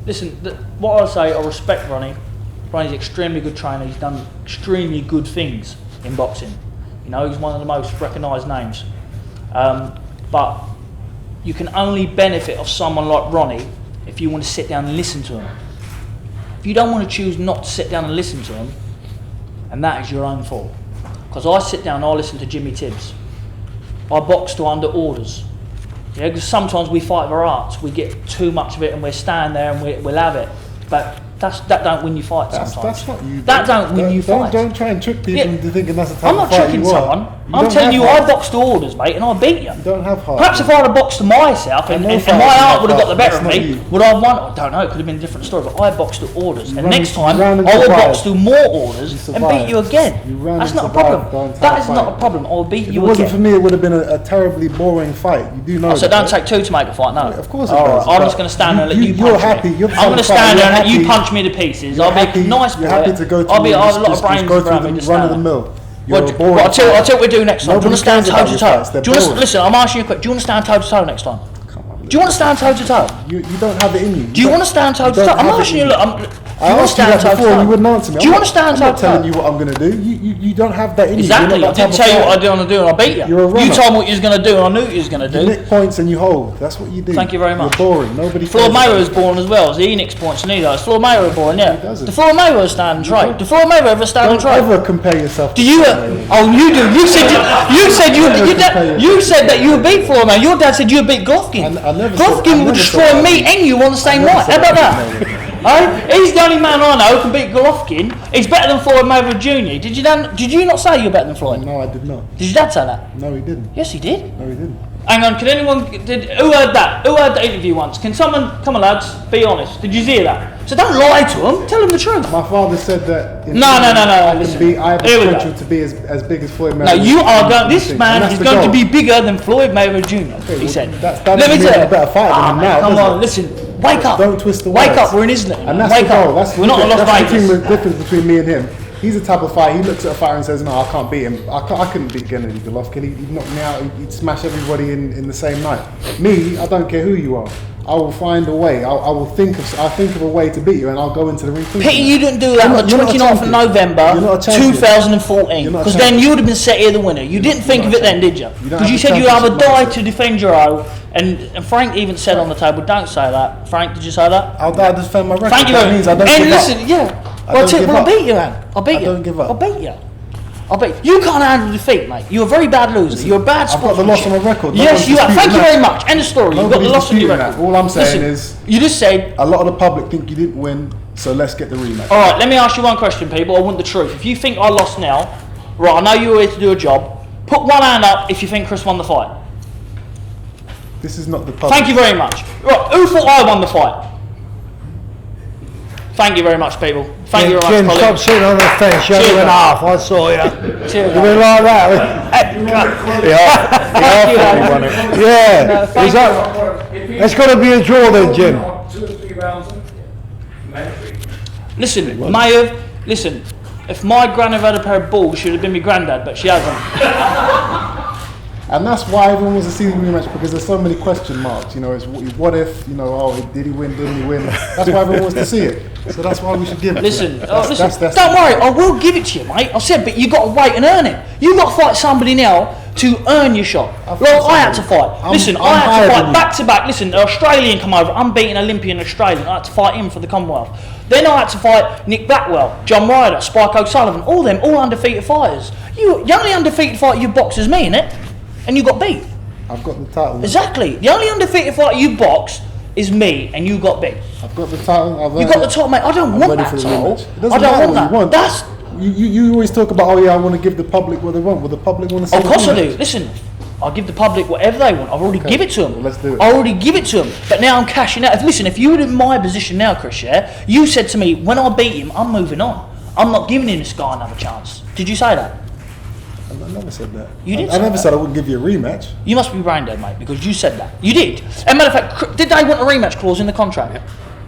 listen, what I say, I respect Ronnie. Ronnie's an extremely good trainer. He's done extremely good things in boxing. You know, he's one of the most recognised names. But you can only benefit off someone like Ronnie if you want to sit down and listen to him. If you don't want to choose not to sit down and listen to him, and that is your own fault. Because I sit down and I listen to Jimmy Tibbs. I box to under orders. Yeah, because sometimes we fight for arts, we get too much of it and we stand there and we'll have it. But that don't win you fights sometimes. That's not you. That don't win you fights. Don't try and trick people into thinking that's the type I'm not of fight tricking you someone. want. I'm telling you, I boxed to orders, mate, and I beat you. You don't have heart. Perhaps if I'd have boxed to myself and my heart would have got the better of me, would I have won? I don't know, it could have been a different story, but I boxed to orders. And next time, I will box to more orders and beat you again. That's not a problem. That is not a problem. I'll beat you again. If it wasn't for me, it would have been a terribly boring fight. You do know that. So don't take two to make a fight, no. Of course it does. I'm just going to stand there and let you punch me. I'm going to stand there and let you punch me to pieces. I'll be a nice boy. You're happy to go to I'll have a lot of brains around me to stand run of the mill. I'll tell you what we do next time. Do you want to stand toe to toe? Listen, I'm asking you a question. Do you want to stand toe to toe next time? Do you want to stand toe to toe? You don't have it in you. Do you want to stand toe to toe? I'm asking you. Look, I asked you that before, you wouldn't answer me. Do you want to stand toe to toe? I'm not telling you what I'm going to do. You don't have that in you. Exactly. I didn't tell you what I want to do and I beat you. You're a runner. You told me what you was going to do and I knew what you was going to do. You nick points and you hold. That's what you do. Thank you very much. You're boring. Nobody. Floyd Mayweather's boring as well. He nicks points and he does. Floyd Mayweather boring, yeah. The Floyd Mayweather stand and trade. The Floyd Mayweather stand and trade. Don't ever compare yourself. Do you? Oh, you do. You said that you would beat Floyd Mayweather. Your dad said you would beat Golovkin. Golovkin would destroy me and you on the same night. How about that? He's the only man I know who can beat Golovkin. He's better than Floyd Mayweather Jr. Did you not say you're better than Floyd? No, I did not. Did your dad say that? No, he didn't. Yes, he did. No, he didn't. Hang on, who heard that? Who heard the interview once? Can someone, come on lads, be honest. Did you hear that? So don't lie to him, tell him the truth. My father said that No, listen. I have the potential to be as big as Floyd Mayweather. No, you are going, this man is going to be bigger than Floyd Mayweather Jr., he said. Let me tell you. Better fight than him now, come on, listen, wake up. Don't twist the words. Wake up, we're in Islington. And that's wake the goal. up. We're not in Las Vegas. That's the difference between me and him. He's the type of fighter, he looks at a fighter and says, no, I can't beat him. I couldn't beat Gennady Golovkin. He'd knock me out, he'd smash everybody in the same night. Me, I don't care who you are. I will find a way. I'll think of a way to beat you and I'll go into the ring. Pity you didn't do that on the 29th of November 2014. Because then you would have been set here the winner. You didn't think of it then, did you? Because you said you'd either die to defend your own. And Frank even said on the table, don't say that. Frank, did you say that? I'll die to defend my record. Thank you. That means I don't and give listen, up. yeah. I'll beat you, man. I'll beat you. I don't give up. I'll beat you. You can't handle defeat, mate. You're a very bad loser. You're a bad sportsman. I've got the loss on my record. Yes, you have. Thank you very much. End of story. You've got the loss on your record. All I'm saying is, you just said a lot of the public think you didn't win, so let's get the rematch. All right, let me ask you one question, people. I want the truth. If you think I lost now, right, I know you were here to do a job. Put one hand up if you think Chris won the fight. This is not the public. Thank you very much. Right, who thought I won the fight? Thank you very much, people. Thank you very Jim, much, stop sitting on the fence. You went half. I saw you. Cheers. You went like that. Yeah. It's got to be a draw then, Jim. 2 or 3 rounds. Listen, if my granddad had a pair of balls, she'd have been my granddad, but she hasn't. And that's why everyone wants to see the rematch, because there's so many question marks. You know, it's what if, did he win, didn't he win? That's why everyone wants to see it. So that's why we should give it. Listen, don't worry, I will give it to you, mate. I said, but you got to wait and earn it. You got to fight somebody now to earn your shot. I had to fight. I had to fight back to back. Listen, an Australian come over, unbeaten Olympian Australian. I had to fight him for the Commonwealth. Then I had to fight Nick Blackwell, John Ryder, Spike O'Sullivan, all undefeated fighters. The only undefeated fighter you box is me, innit? And you got beat. I've got the title. Exactly. The only undefeated fighter you boxed is me, and you got beat. I've got the title. You got the title, mate. I don't want that title. I don't want that. You always talk about, I want to give the public what they want. Will the public want to see? Of course I do. Listen, I'll give the public whatever they want. I've already give it to them. Well, let's do it. I already give it to them. But now I'm cashing out. If you were in my position now, Chris, you said to me, when I beat him, I'm moving on. I'm not giving this guy another chance. Did you say that? I never said that. You did. I never said I wouldn't give you a rematch. You must be brain dead, mate, because you said that. You did. As a matter of fact, did they want a rematch clause in the contract? Yeah.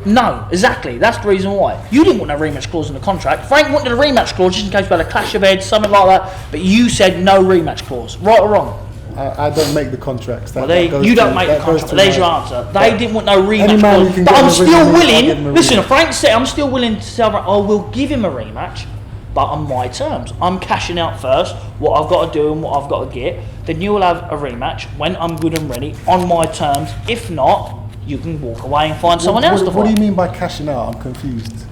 No, exactly. That's the reason why. You didn't want a rematch clause in the contract. Frank wanted a rematch clause just in case we had a clash of heads, something like that. But you said no rematch clause. Right or wrong? I don't make the contracts. You don't make the contract. There's your answer. They didn't want no rematch. But I'm still still willing. Listen, Frank said I'm still willing to tell. I will give him a rematch, but on my terms. I'm cashing out first. What I've got to do and what I've got to get. Then you will have a rematch when I'm good and ready on my terms. If not, you can walk away and find someone else to fight. What do you mean by cashing out? I'm confused.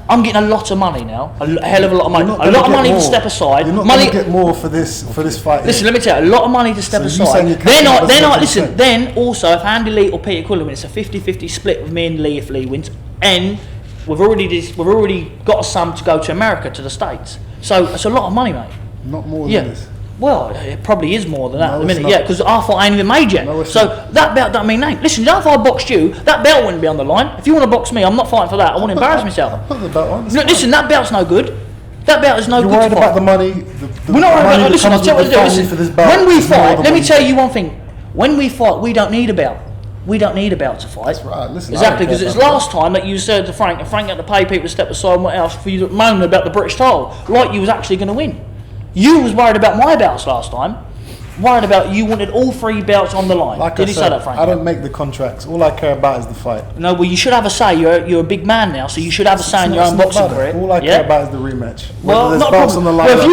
I'm getting a lot of money now, a hell of a lot of money. A lot of money to step aside. You're not going to get more for this fight. Listen, let me tell you, a lot of money to step aside. Listen, then also, if Andy Lee or Peter Quillen wins, it's a 50-50 split with me and Lee if Lee wins. And we've already got a sum to go to America, to the States. So it's a lot of money, mate. Not more than this. Well, it probably is more than that at the minute, because our fight ain't even made yet. So that belt don't mean nothing. Listen, if I boxed you, that belt wouldn't be on the line. If you want to box me, I'm not fighting for that. I want to embarrass myself. Put the belt on. Listen, that belt's no good. That belt is no good. You're worried about the money. We're not worried about. Listen, I'll tell you what to do. Listen, when we fight, let me tell you one thing. When we fight, we don't need a belt. We don't need a belt to fight. That's right. Listen, exactly, because it's last time that you said to Frank, and Frank had to pay people to step aside and what else for you to moan about the British title, like you was actually going to win. You was worried about my belts last time. Worried about you wanted all 3 belts on the line. Did he say that, Frank? I don't make the contracts. All I care about is the fight. No, well, you should have a say. You're a big man now, so you should have a say in your own boxing career. All I care about is the rematch. Well, not a problem. Well, if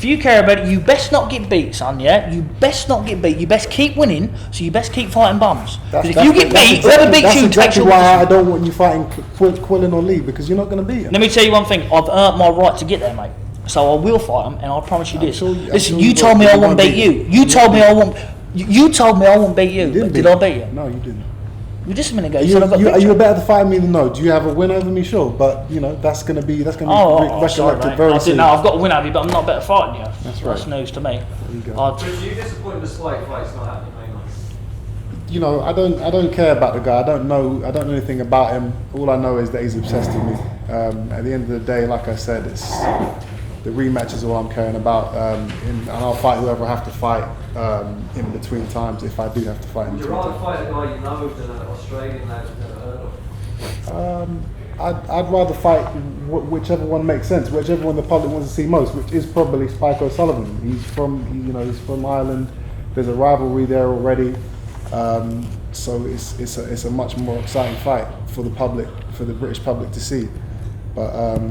you care about it, you best not get beat, son. Yeah, you best not get beat. You best keep winning. So you best keep fighting bums. Because if you get beat, whoever beats you takes your. That's why I don't want you fighting Quillen or Lee, because you're not going to beat him. Let me tell you one thing. I've earned my right to get there, mate. So I will fight him, and I promise you this. Listen, you told me I won't beat you. You told me I won't. You told me I won't beat you. Did I beat you? No, you didn't. You just a minute ago. Are you a better fighter me than no? Do you have a win over me? Sure, but that's going to be recollected very soon. No, I've got a win over you, but I'm not better fighting you. That's right. That's news to me. There you go. But you disappointed the Spike fight's not happening, mate. I don't care about the guy. I don't know anything about him. All I know is that he's obsessed with me. At the end of the day, like I said, it's the rematch is all I'm caring about, and I'll fight whoever I have to fight in between times if I do have to fight. Would you rather fight a guy you know than an Australian lad you've never heard of? I'd rather fight whichever one makes sense, whichever one the public wants to see most, which is probably Spike O'Sullivan. He's from Ireland. There's a rivalry there already, so it's a much more exciting fight for the public, for the British public to see. But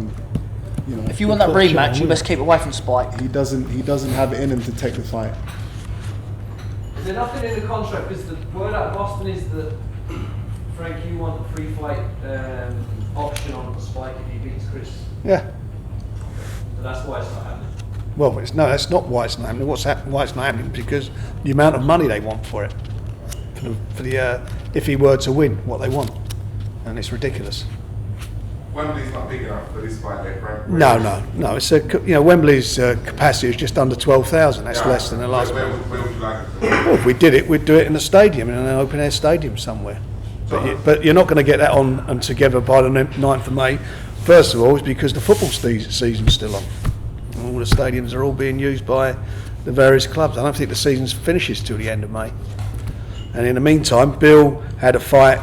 if you want that rematch, you best keep away from Spike. He doesn't have it in him to take the fight. Is there nothing in the contract? Because the word out of Boston is that Frank, you want a free fight option on Spike if he beats Chris. Yeah. So that's why it's not happening. Well, that's not why it's not happening. Why it's not happening? Because the amount of money they want for it, for the if he were to win, what they want, and it's ridiculous. Wembley's not big enough for this fight, Frank. No. It's Wembley's capacity is just under 12,000. That's less than the last one. Where would you like it? Well, if we did it, we'd do it in a stadium, in an open air stadium somewhere. But you're not going to get that on and together by the 9th of May. First of all, it's because the football season's still on. All the stadiums are all being used by the various clubs. I don't think the season finishes till the end of May. And in the meantime, Bill had a fight.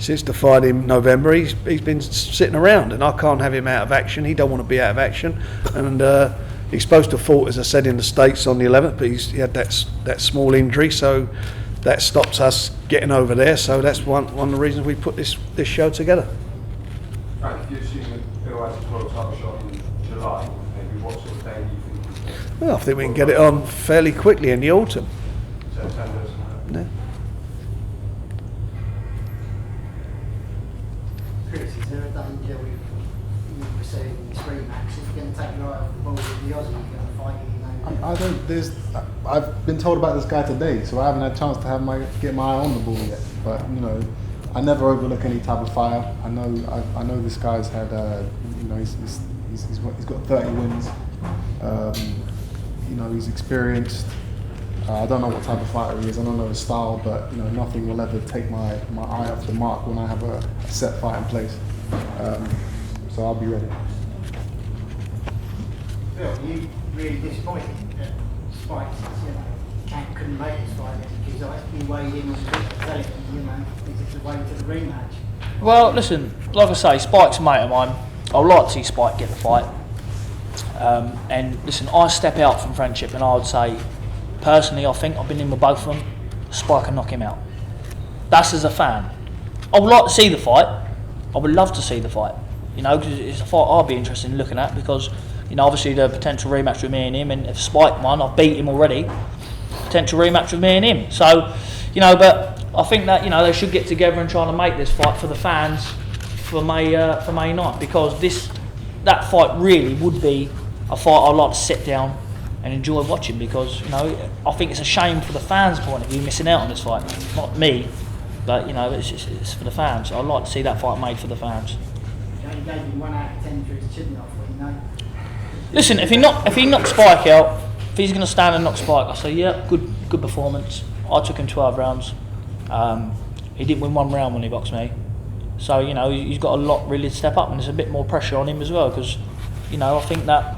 Since the fight in November, he's been sitting around, and I can't have him out of action. He don't want to be out of action, and he's supposed to have fought, as I said, in the States on the 11th, but he had that small injury, so that stops us getting over there. So that's one of the reasons we put this show together. Frank, if you assume that Bill has a world title shot in July, maybe what sort of day do you think? Well, I think we can get it on fairly quickly in the autumn. September. Yeah. Chris, is there a danger with you pursuing this rematch? Is it going to take you right off the ball with the Aussie? You're going to fight I've been told about this guy today, so I haven't had a chance to get my eye on the ball yet. But I never overlook any type of fighter. I know this guy's had he's got 30 wins. He's experienced. I don't know what type of fighter he is. I don't know his style, but nothing will ever take my eye off the mark when I have a set fight in place. So I'll be ready. Bill, you really disappointed that Spike couldn't make this fight because he weighed in on the is it the way to the rematch? Well, listen, like I say, Spike's a mate of mine. I'd like to see Spike get the fight. And listen, I step out from friendship and I would say, personally, I think I've been in with both of them. Spike can knock him out. That's as a fan. I would like to see the fight. I would love to see the fight. You know, because it's a fight I'd be interested in looking at because, you know, obviously the potential rematch with me and him, and if Spike won, I've beat him already. Potential rematch with me and him. So, you know, but I think that, you know, they should get together and try to make this fight for the fans for May night, because that fight really would be a fight I'd like to sit down and enjoy watching, because, you know, I think it's a shame for the fans' point of view missing out on this fight. Not me, but, you know, it's for the fans. I'd like to see that fight made for the fans. He gave him 1 out of 10 for his chin off, you know. Listen, if he knocks Spike out, if he's going to stand and knock Spike, I say, yeah, good performance. I took him 12 rounds. He didn't win 1 round when he boxed me. So, you know, he's got a lot really to step up, and there's a bit more pressure on him as well, because, you know, I think that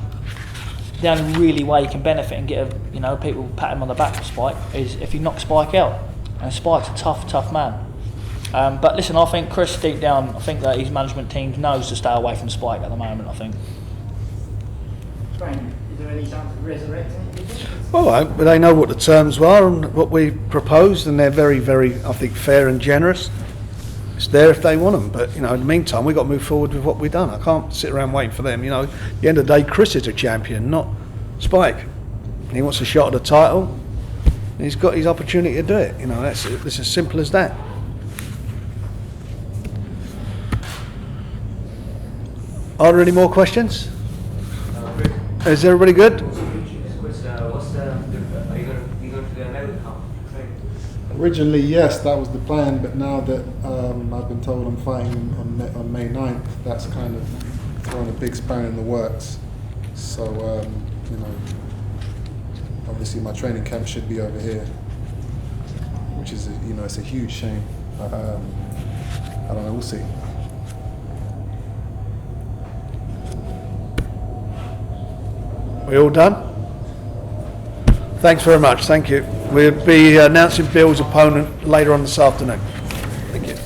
the only really way he can benefit and get, you know, people pat him on the back for Spike is if he knocks Spike out. And Spike's a tough man. But listen, I think Chris, deep down, I think that his management team knows to stay away from Spike at the moment, I think. Frank, is there any chance of resurrecting it? Well, but they know what the terms were and what we proposed, and they're very, very, I think, fair and generous. It's there if they want them, but, you know, in the meantime, we've got to move forward with what we've done. I can't sit around waiting for them. You know, at the end of the day, Chris is a champion, not Spike. And he wants a shot at the title. And he's got his opportunity to do it. You know, it's as simple as that. Are there any more questions? Is everybody good? Originally, yes, that was the plan, but now that I've been told I'm fighting on May 9th, that's kind of throwing a big spanner in the works. So, you know, obviously my training camp should be over here, which is, you know, it's a huge shame. But, I don't know, we'll see. We all done? Thanks very much, thank you. We'll be announcing Bill's opponent later on this afternoon. Thank you.